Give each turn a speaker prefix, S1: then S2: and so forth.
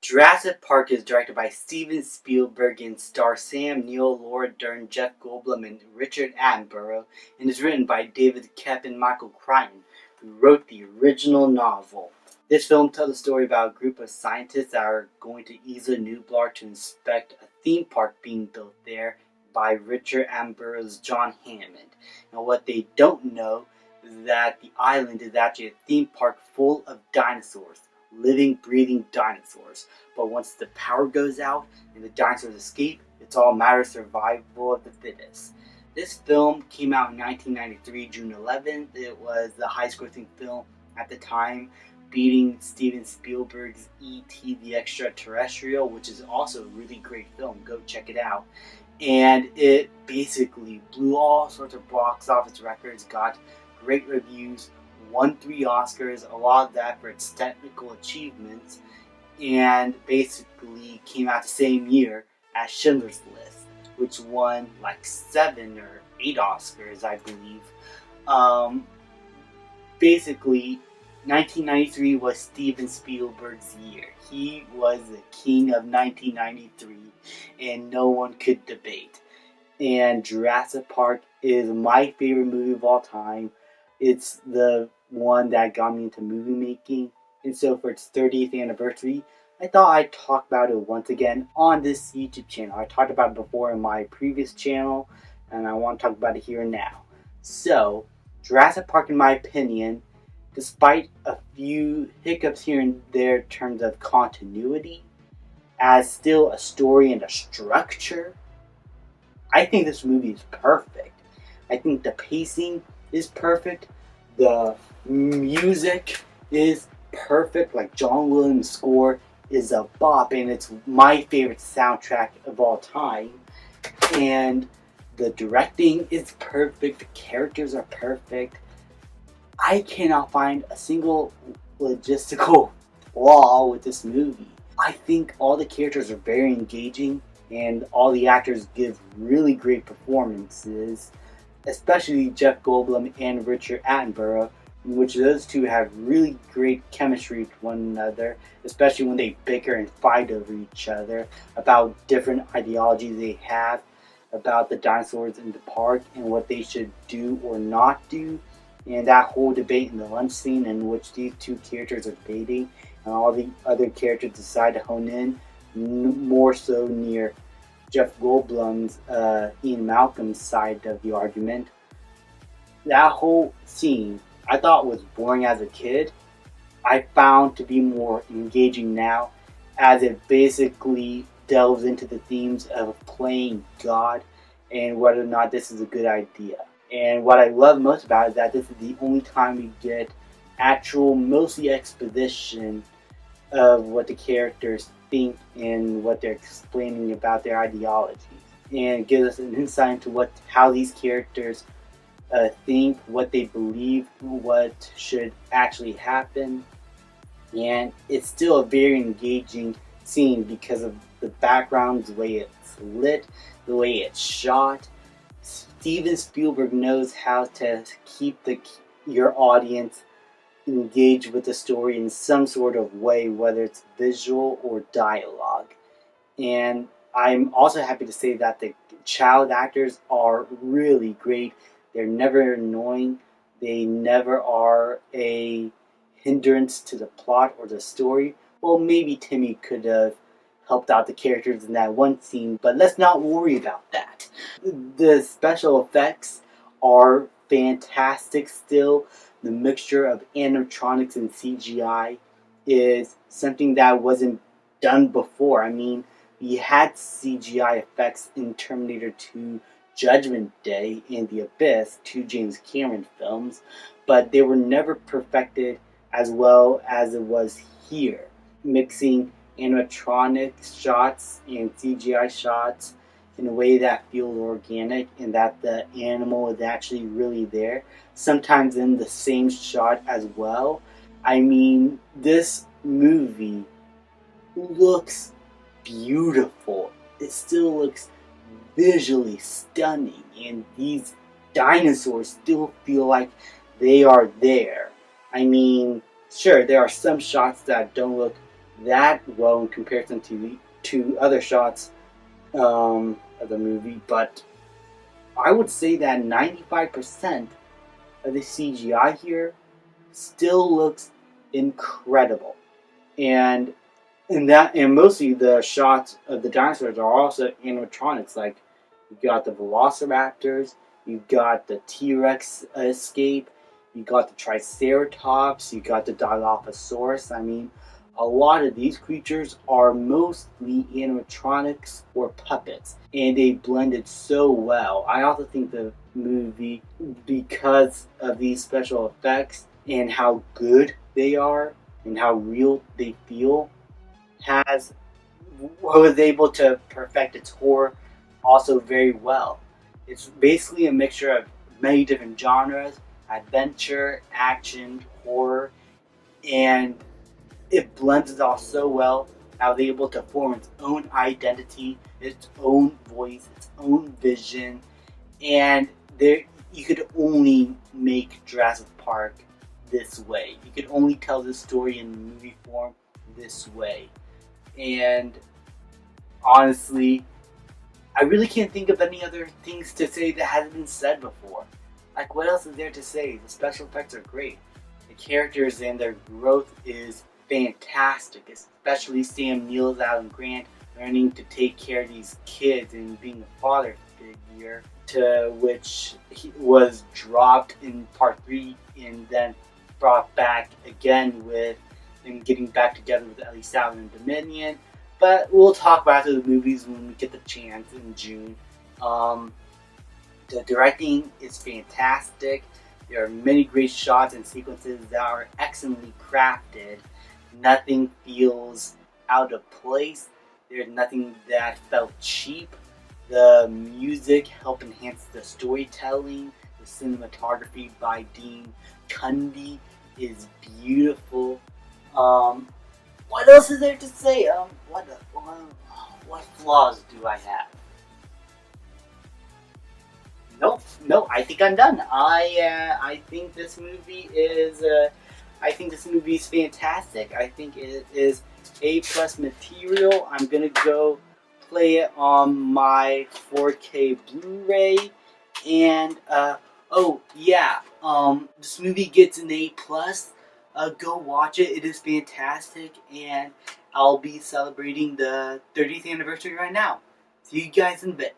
S1: Jurassic Park is directed by Steven Spielberg and stars Sam Neill, Laura Dern, Jeff Goldblum, and Richard Attenborough, and is written by David Koepp and Michael Crichton, who wrote the original novel. This film tells a story about a group of scientists that are going to Isla Nublar to inspect a theme park being built there by Richard Attenborough's John Hammond. And what they don't know is that the island is actually a theme park full of dinosaurs. Living, breathing dinosaurs. But once the power goes out and the dinosaurs escape, it's all a matter of survival of the fittest. This film came out in 1993, June 11th. It was the highest grossing film at the time, beating Steven Spielberg's E.T. the Extraterrestrial, which is also a really great film. Go check it out. And it basically blew all sorts of box office records, got great reviews, won 3 Oscars, a lot of that for its technical achievements, and basically came out the same year as Schindler's List, which won like 7 or 8 Oscars, I believe. Basically, 1993 was Steven Spielberg's year. He was the king of 1993, and no one could debate. And Jurassic Park is my favorite movie of all time. It's the one that got me into movie making, and so for its 30th anniversary, I thought I'd talk about it once again on this YouTube channel. I talked about it before in my previous channel, and I want to talk about it here and now. So, Jurassic Park, in my opinion, despite a few hiccups here and there in terms of continuity, as still a story and a structure, I think this movie is perfect. I think the pacing is perfect. The music is perfect. Like, John Williams' score is a bop, and it's my favorite soundtrack of all time. And the directing is perfect. The characters are perfect. I cannot find a single logistical flaw with this movie. I think all the characters are very engaging, and all the actors give really great performances, especially Jeff Goldblum and Richard Attenborough, in which those two have really great chemistry with one another, especially when they bicker and fight over each other about different ideologies they have about the dinosaurs in the park and what they should do or not do. And that whole debate in the lunch scene in which these two characters are debating, and all the other characters decide to hone in more so near Jeff Goldblum's Ian Malcolm's side of the argument. That whole scene I thought was boring as a kid. I found to be more engaging now, as it basically delves into the themes of playing God and whether or not this is a good idea. And what I love most about it is that this is the only time we get actual, mostly exposition of what the characters think and what they're explaining about their ideologies, and it gives us an insight into how these characters think, what they believe, what should actually happen. And it's still a very engaging scene because of the background, the way it's lit, the way it's shot. Steven Spielberg knows how to keep your audience engaged with the story in some sort of way, whether it's visual or dialogue. And I'm also happy to say that the child actors are really great. They're never annoying. They never are a hindrance to the plot or the story. Well, maybe Timmy could have helped out the characters in that one scene, but let's not worry about that. The special effects are fantastic still. The mixture of animatronics and CGI is something that wasn't done before. I mean, we had CGI effects in Terminator 2, Judgment Day, and The Abyss, 2 James Cameron films, but they were never perfected as well as it was here. Mixing animatronic shots and CGI shots in a way that feels organic and that the animal is actually really there, sometimes in the same shot as well. I mean, this movie looks beautiful. It still looks visually stunning, and these dinosaurs still feel like they are there. I mean, sure, there are some shots that don't look that well in comparison to the to other shots of the movie, but I would say that 95% of the CGI here still looks incredible, and and mostly the shots of the dinosaurs are also animatronics. Like you got the Velociraptors, you got the T-Rex escape, you got the Triceratops, you got the Dilophosaurus. I mean, a lot of these creatures are mostly animatronics or puppets, and they blended so well. I also think the movie, because of these special effects and how good they are and how real they feel, has was able to perfect its horror also very well. It's basically a mixture of many different genres: adventure, action, horror, and it blends it all so well. How they're able to form its own identity, its own voice, its own vision, and there you could only make Jurassic Park this way. You could only tell this story in movie form this way. And honestly, I really can't think of any other things to say that hasn't been said before. Like, what else is there to say? The special effects are great. The characters and their growth is fantastic, especially Sam Neill's Alan Grant learning to take care of these kids and being a father figure, to which he was dropped in part 3 and then brought back again with them getting back together with Ellie Sattler and Dominion. But we'll talk about the movies when we get the chance in June. Um, the directing is fantastic. There are many great shots and sequences that are excellently crafted. Nothing feels out of place. There's nothing that felt cheap. The music helped enhance the storytelling. The cinematography by Dean Cundy is beautiful. Um, what else is there to say? What flaws do I have? Nope, no. I think I'm done. I think this movie is I think this movie is fantastic. I think it is A+ material. I'm gonna go play it on my 4K Blu-ray, and oh yeah, this movie gets an A+. Go watch it. It is fantastic, and I'll be celebrating the 30th anniversary right now. See you guys in a bit.